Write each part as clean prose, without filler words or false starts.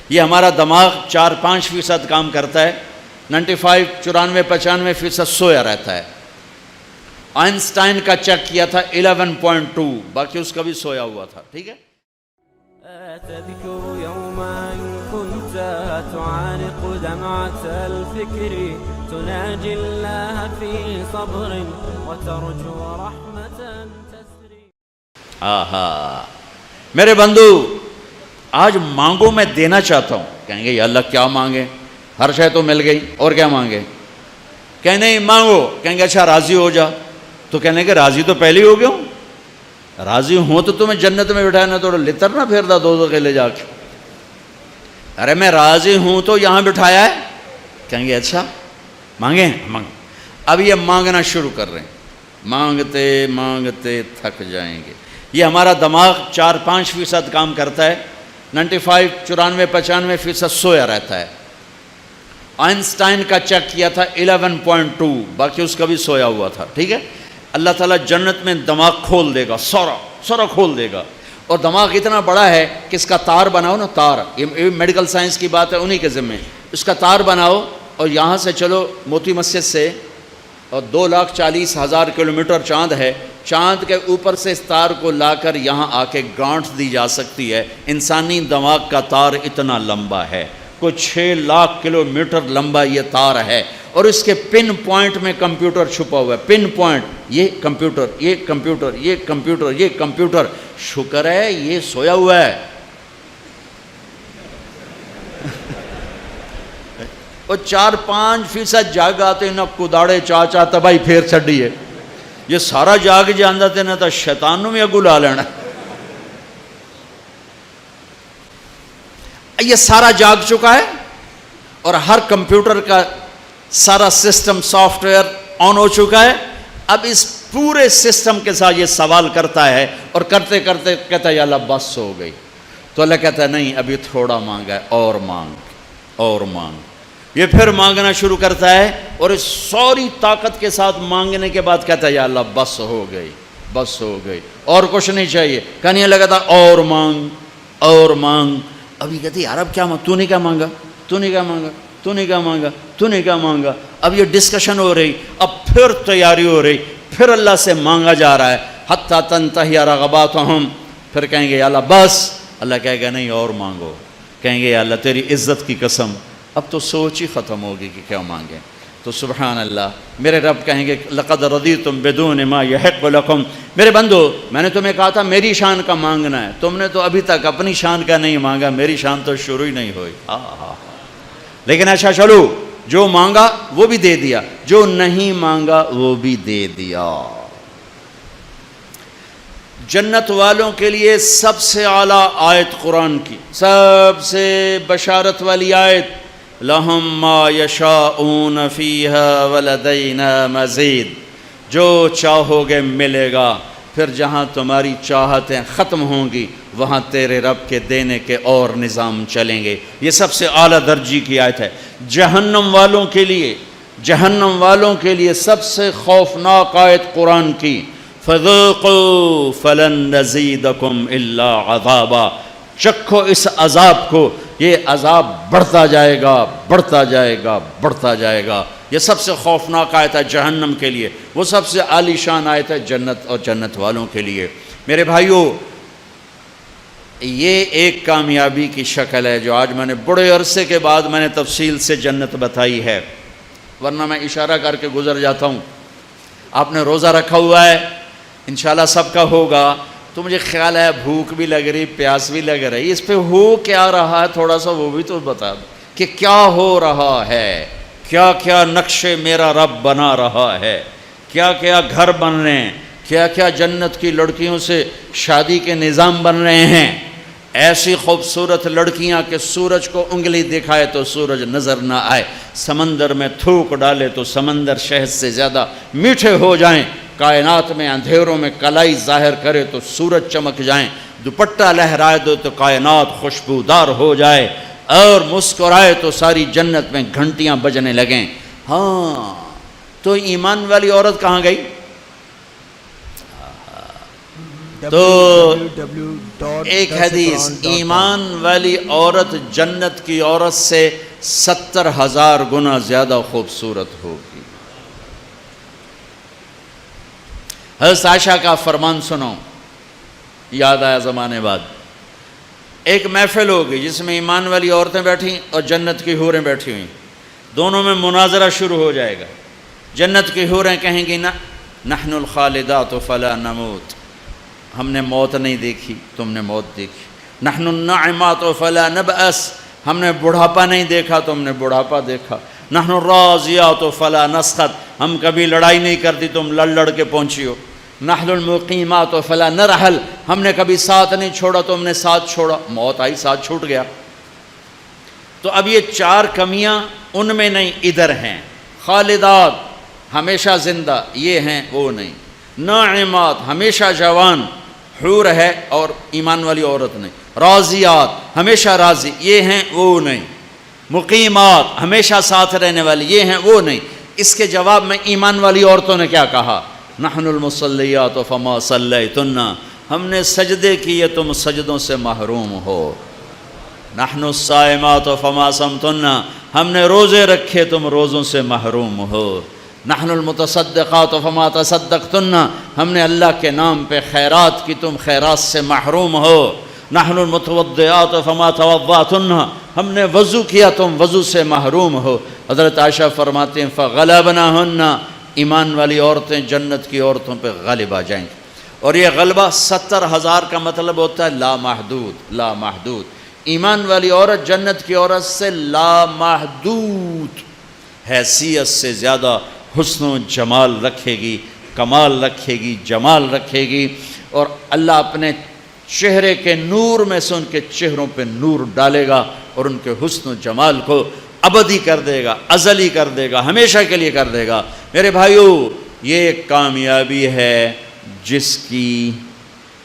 یہ ہمارا دماغ 4-5% کام کرتا ہے، 95-95% سویا رہتا ہے۔ آئنسٹائن کا چیک کیا تھا 11.2، باقی اس کا بھی سویا ہوا تھا، ٹھیک ہے۔ تذكر يوما كنت تعانق دمعة الفكر تناجي الله في صبر وترجو رحمة تسري۔ آہا میرے بندو، آج مانگو، میں دینا چاہتا ہوں۔ کہیں گے یا اللہ کیا مانگے، ہر شے تو مل گئی، اور کیا مانگے؟ کہیں نہیں مانگو، کہیں گے اچھا راضی ہو جا، تو کہنے کہ راضی تو پہلے ہی ہو گیا ہوں، راضی ہوں تو تمہیں جنت میں بٹھانا، تو لتر نہ پھیردا دوزخ کے لے جا کے۔ ارے میں راضی ہوں تو یہاں بٹھایا ہے۔ کہیں گے اچھا مانگیں، مانگ۔ اب یہ مانگنا شروع کر رہے ہیں، مانگتے مانگتے تھک جائیں گے۔ یہ ہمارا دماغ 4-5% کام کرتا ہے، 95-94-95% سویا رہتا ہے۔ آئنسٹائن کا چیک کیا تھا 11.2، باقی اس کا بھی سویا ہوا تھا، ٹھیک ہے۔ اللہ تعالیٰ جنت میں دماغ کھول دے گا، سارا کھول دے گا، اور دماغ اتنا بڑا ہے کہ اس کا تار بناؤ نا، تار، یہ میڈیکل سائنس کی بات ہے، انہی کے ذمے، اس کا تار بناؤ اور یہاں سے چلو موتی مسجد سے، اور 2,40,000 کلومیٹر چاند ہے، چاند کے اوپر سے اس تار کو لا کر یہاں آ کے گانٹھ دی جا سکتی ہے۔ انسانی دماغ کا تار اتنا لمبا ہے، کوئی 6 لاکھ کلومیٹر لمبا یہ تار ہے، اور اس کے پن پوائنٹ میں کمپیوٹر چھپا ہوا ہے، پن پوائنٹ، یہ کمپیوٹر، یہ کمپیوٹر، یہ کمپیوٹر، یہ کمپیوٹر۔ شکر ہے یہ سویا ہوا ہے۔ اور 4-5% جاگ آتے نہ کداڑے چاچا تباہی پھیر چھڑی ہے، یہ سارا جاگ جاندہ تے نہ تا شیطان نو بھی اگو لا لینا۔ یہ سارا جاگ چکا ہے، اور ہر کمپیوٹر کا سارا سسٹم سافٹ ویئر آن ہو چکا ہے۔ اب اس پورے سسٹم کے ساتھ یہ سوال کرتا ہے، اور کرتے کرتے کہتا ہے یا اللہ بس ہو گئی، تو اللہ کہتا ہے نہیں ابھی تھوڑا مانگا ہے، اور مانگ، اور مانگ۔ یہ پھر مانگنا شروع کرتا ہے، اور اس ساری طاقت کے ساتھ مانگنے کے بعد کہتا ہے یا اللہ بس ہو گئی، بس ہو گئی، اور کچھ نہیں چاہیے۔ کہنے لگا تھا اور مانگ، اور مانگ۔ ابھی کہتے یار اب کیا مانگ، تو نے کیا مانگا، تو نے کیا مانگا، تو نے کیا مانگا، تو نے کیا مانگا۔ اب یہ ڈسکشن ہو رہی، اب پھر تیاری ہو رہی، پھر اللہ سے مانگا جا رہا ہے، حتی تنتہی رغباتہم۔ پھر کہیں گے یا اللہ بس، اللہ کہے گا نہیں اور مانگو۔ کہیں گے یا اللہ تیری عزت کی قسم، اب تو سوچ ہی ختم ہوگی کہ کیا مانگیں۔ تو سبحان اللہ، میرے رب کہیں گے لقد رضیتم بدون ما یحق لکم۔ میرے بندو، میں نے تمہیں کہا تھا میری شان کا مانگنا ہے، تم نے تو ابھی تک اپنی شان کا نہیں مانگا، میری شان تو شروع ہی نہیں ہوئی۔ لیکن اچھا چلو، جو مانگا وہ بھی دے دیا، جو نہیں مانگا وہ بھی دے دیا۔ جنت والوں کے لیے سب سے اعلیٰ آیت قرآن کی، سب سے بشارت والی آیت، لَهُم مَّا يَشَاءُونَ فِيهَا وَلَدَيْنَا مَزِيدٌ۔ جو چاہو گے ملے گا، پھر جہاں تمہاری چاہتیں ختم ہوں گی وہاں تیرے رب کے دینے کے اور نظام چلیں گے۔ یہ سب سے اعلیٰ درجے کی آیت ہے۔ جہنم والوں کے لیے، جہنم والوں کے لیے سب سے خوفناک آیت قرآن کی، فَذُوقُوا فَلَن نَّزِيدَكُمْ إِلَّا عَذَابًا۔ چکھو اس عذاب کو، یہ عذاب بڑھتا جائے گا، بڑھتا جائے گا، بڑھتا جائے گا۔ یہ سب سے خوفناک آیت ہے جہنم کے لیے، وہ سب سے عالی شان آیت ہے جنت اور جنت والوں کے لیے۔ میرے بھائیوں، یہ ایک کامیابی کی شکل ہے جو آج میں نے بڑے عرصے کے بعد میں نے تفصیل سے جنت بتائی ہے، ورنہ میں اشارہ کر کے گزر جاتا ہوں۔ آپ نے روزہ رکھا ہوا ہے، انشاءاللہ سب کا ہوگا، تو مجھے خیال ہے بھوک بھی لگ رہی، پیاس بھی لگ رہی، اس پہ ہو کیا رہا ہے تھوڑا سا وہ بھی تو بتا دو کہ کیا ہو رہا ہے، کیا کیا نقشے میرا رب بنا رہا ہے، کیا کیا گھر بن رہے ہیں، کیا کیا جنت کی لڑکیوں سے شادی کے نظام بن رہے ہیں۔ ایسی خوبصورت لڑکیاں کہ سورج کو انگلی دکھائے تو سورج نظر نہ آئے، سمندر میں تھوک ڈالے تو سمندر شہد سے زیادہ میٹھے ہو جائیں، کائنات میں اندھیروں میں کلائی ظاہر کرے تو سورج چمک جائیں، دوپٹہ لہرائے دو تو کائنات خوشبودار ہو جائے، اور مسکرائے تو ساری جنت میں گھنٹیاں بجنے لگیں۔ ہاں تو ایمان والی عورت کہاں گئی؟ تو ایک حدیث، ایمان والی عورت جنت کی عورت سے 70,000 گنا زیادہ خوبصورت ہوگی۔ حضرت عائشہ کا فرمان سنو، یاد آیا زمانے بعد، ایک محفل ہوگی جس میں ایمان والی عورتیں بیٹھی اور جنت کی حوریں بیٹھی ہوئیں، دونوں میں مناظرہ شروع ہو جائے گا۔ جنت کی حوریں کہیں گی نحن الخالدات فلا نموت، ہم نے موت نہیں دیکھی، تم نے موت دیکھی۔ نحن الناعمات فلا نبأس، ہم نے بڑھاپا نہیں دیکھا، تم نے بڑھاپا دیکھا۔ نحن الراضیات فلا نسخط، ہم کبھی لڑائی نہیں کرتی، تم لڑ لڑ کے پہنچی ہو۔ نحن المقیمات فلا نرحل، ہم نے کبھی ساتھ نہیں چھوڑا، تم نے ساتھ چھوڑا، موت آئی ساتھ چھوٹ گیا۔ تو اب یہ 4 کمیاں ان میں نہیں، ادھر ہیں۔ خالدات ہمیشہ زندہ، یہ ہیں وہ نہیں۔ ناعمات ہمیشہ جوان، حور ہے اور ایمان والی عورت نہیں۔ راضیات ہمیشہ راضی، یہ ہیں وہ نہیں۔ مقیمات ہمیشہ ساتھ رہنے والی، یہ ہیں وہ نہیں۔ اس کے جواب میں ایمان والی عورتوں نے کیا کہا؟ نحن المصلیات فما صلیتن، ہم نے سجدے کیے تم سجدوں سے محروم ہو۔ نحن الصائمات فما صمتن، ہم نے روزے رکھے تم روزوں سے محروم ہو۔ نحن المتصدقات فما تصدقتن، ہم نے اللہ کے نام پہ خیرات کی تم خیرات سے محروم ہو۔ نحن المتوضئات فما توضأتن، ہم نے وضو کیا تم وضو سے محروم ہو۔ حضرت عائشہ فرماتے ہیں فغلبناہن، ایمان والی عورتیں جنت کی عورتوں پہ غالب آ جائیں گی۔ اور یہ غلبہ 70,000 کا مطلب ہوتا ہے لامحدود، لامحدود۔ ایمان والی عورت جنت کی عورت سے لامحدود حیثیت سے زیادہ حسن و جمال رکھے گی، کمال رکھے گی، جمال رکھے گی، اور اللہ اپنے چہرے کے نور میں سے ان کے چہروں پہ نور ڈالے گا اور ان کے حسن و جمال کو ابدی کر دے گا، ازلی کر دے گا، ہمیشہ کے لیے کر دے گا۔ میرے بھائیو، یہ ایک کامیابی ہے جس کی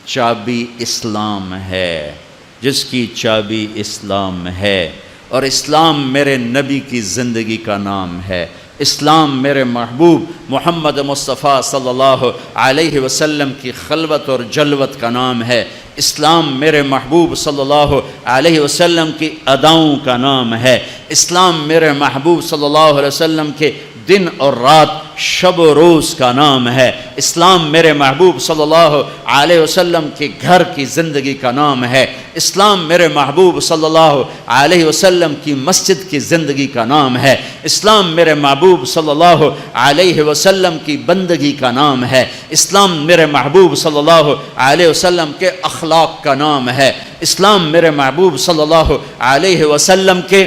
چابی اسلام ہے، جس کی چابی اسلام ہے، اور اسلام میرے نبی کی زندگی کا نام ہے۔ اسلام میرے محبوب محمد مصطفیٰ صلی اللہ علیہ وسلم کی خلوت اور جلوت کا نام ہے۔ اسلام میرے محبوب صلی اللہ علیہ وسلم کی اداؤں کا نام ہے۔ اسلام میرے محبوب صلی اللہ علیہ وسلم کے دن اور رات، شب و روز کا نام ہے۔ اسلام میرے محبوب صلی اللہ علیہ وسلم کے گھر کی زندگی کا نام ہے۔ اسلام میرے محبوب صلی اللہ علیہ وسلم کی مسجد کی زندگی کا نام ہے۔ اسلام میرے محبوب صلی اللہ علیہ وسلم کی بندگی کا نام ہے۔ اسلام میرے محبوب صلی اللہ علیہ وسلم کے اخلاق کا نام ہے۔ اسلام میرے محبوب صلی اللہ علیہ وسلم کے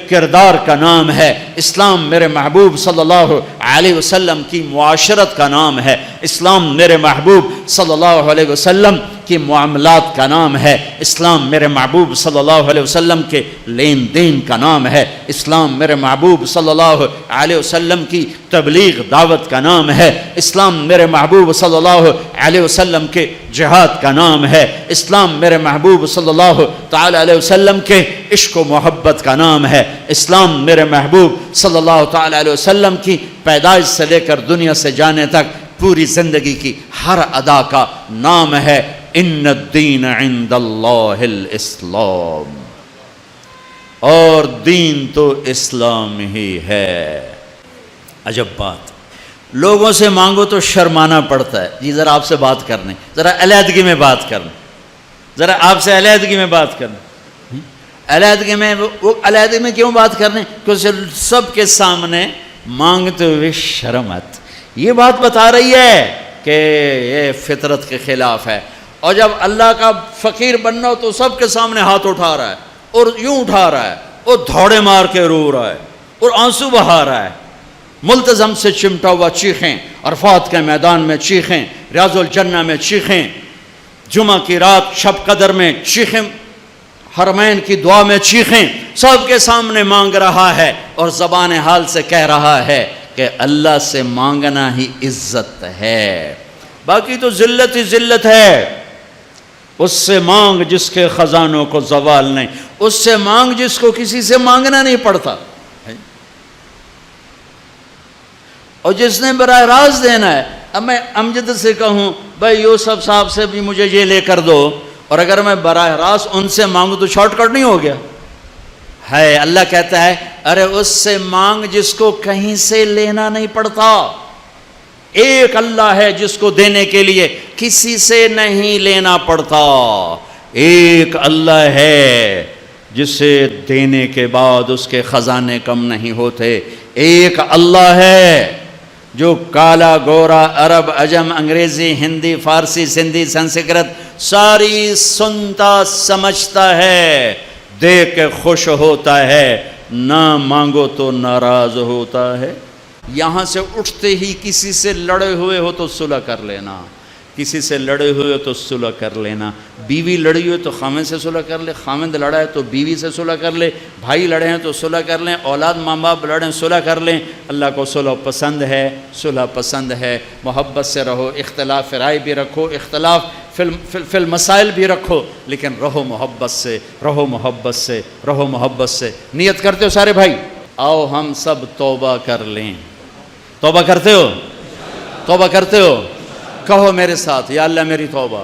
کردار کا نام ہے۔ اسلام میرے محبوب صلی اللہ علیہ وسلم کی معاشرت کا نام ہے۔ اسلام میرے محبوب صلی اللہ علیہ وسلم کی معاملات کا نام ہے۔ اسلام میرے محبوب صلی اللہ علیہ وسلم کے لین دین کا نام ہے۔ اسلام میرے محبوب صلی اللہ علیہ وسلم کی تبلیغ دعوت کا نام ہے۔ اسلام میرے محبوب صلی اللہ علیہ وسلم کے جہاد کا نام ہے۔ اسلام میرے محبوب صلی اللہ تعالی علیہ وسلم کے عشق و محبت کا نام ہے۔ اسلام میرے محبوب صلی اللہ تعالی علیہ وسلم کی پیدائش سے لے کر دنیا سے جانے تک پوری زندگی کی ہر ادا کا نام ہے ان الدین عند اللہ الاسلام، اور دین تو اسلام ہی ہے۔ عجب بات، لوگوں سے مانگو تو شرمانا پڑتا ہے، جی ذرا آپ سے بات کرنے، ذرا علیحدگی میں بات کرنے، ذرا آپ سے علیحدگی میں بات کرنے۔ علیحدگی میں وہ علیحدگی میں کیوں بات کرنے؟ کیونکہ سب کے سامنے مانگتے ہوئے شرم آتی۔ یہ بات بتا رہی ہے کہ یہ فطرت کے خلاف ہے، اور جب اللہ کا فقیر بننا ہو تو سب کے سامنے ہاتھ اٹھا رہا ہے، اور یوں اٹھا رہا ہے، اور دھوڑے مار کے رو رہا ہے، اور آنسو بہا رہا ہے، ملتزم سے چمٹا ہوا چیخیں، عرفات کے میدان میں چیخیں، ریاض الجنہ میں چیخیں، جمعہ کی رات شب قدر میں چیخیں، حرمین کی دعا میں چیخیں، سب کے سامنے مانگ رہا ہے، اور زبان حال سے کہہ رہا ہے کہ اللہ سے مانگنا ہی عزت ہے، باقی تو ذلت ہی ذلت ہے۔ اس سے مانگ جس کے خزانوں کو زوال نہیں، اس سے مانگ جس کو کسی سے مانگنا نہیں پڑتا، اور جس نے براہ راست دینا ہے اب میں امجد سے کہوں بھائی یوسف صاحب سے بھی مجھے یہ لے کر دو، اور اگر میں براہ راست ان سے مانگوں تو شارٹ کٹ نہیں ہو گیا ہے؟ اللہ کہتا ہے ارے اس سے مانگ جس کو کہیں سے لینا نہیں پڑتا۔ ایک اللہ ہے جس کو دینے کے لیے کسی سے نہیں لینا پڑتا، ایک اللہ ہے جسے دینے کے بعد اس کے خزانے کم نہیں ہوتے، ایک اللہ ہے جو کالا گورا عرب عجم انگریزی ہندی فارسی سندھی سنسکرت ساری سنتا سمجھتا ہے، دیکھ کے خوش ہوتا ہے، نہ مانگو تو ناراض ہوتا ہے۔ یہاں سے اٹھتے ہی کسی سے لڑے ہوئے ہو تو صلح کر لینا، کسی سے لڑے ہوئے ہو تو صلح کر لینا، بیوی لڑی ہوئی تو خامند سے صلح کر لے، خامند لڑا ہے تو بیوی سے صلح کر لے، بھائی لڑے ہیں تو صلح کر لیں، اولاد ماں باپ لڑیں صلح کر لیں۔ اللہ کو صلح پسند ہے، صلح پسند ہے۔ محبت سے رہو، اختلاف رائے بھی رکھو، اختلاف فی المسائل بھی رکھو، لیکن رہو محبت سے، رہو محبت سے، رہو محبت سے۔ نیت کرتے ہو سارے بھائی؟ آؤ ہم سب توبہ کر لیں۔ توبہ کرتے ہو؟ توبہ کرتے ہو؟ کہو میرے ساتھ یا اللہ میری توبہ۔